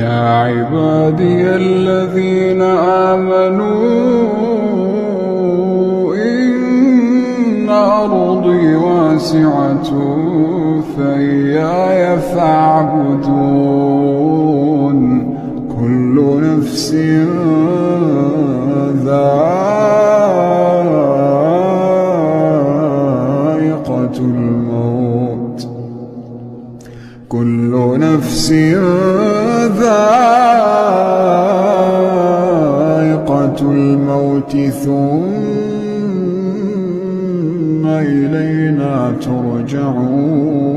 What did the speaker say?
يا عبادي الذين آمنوا إن أرضي واسعة فإياي فاعبدون كل نفس ذائقة الموت كل نفس ذائقة الموت ثم إلينا ترجعون.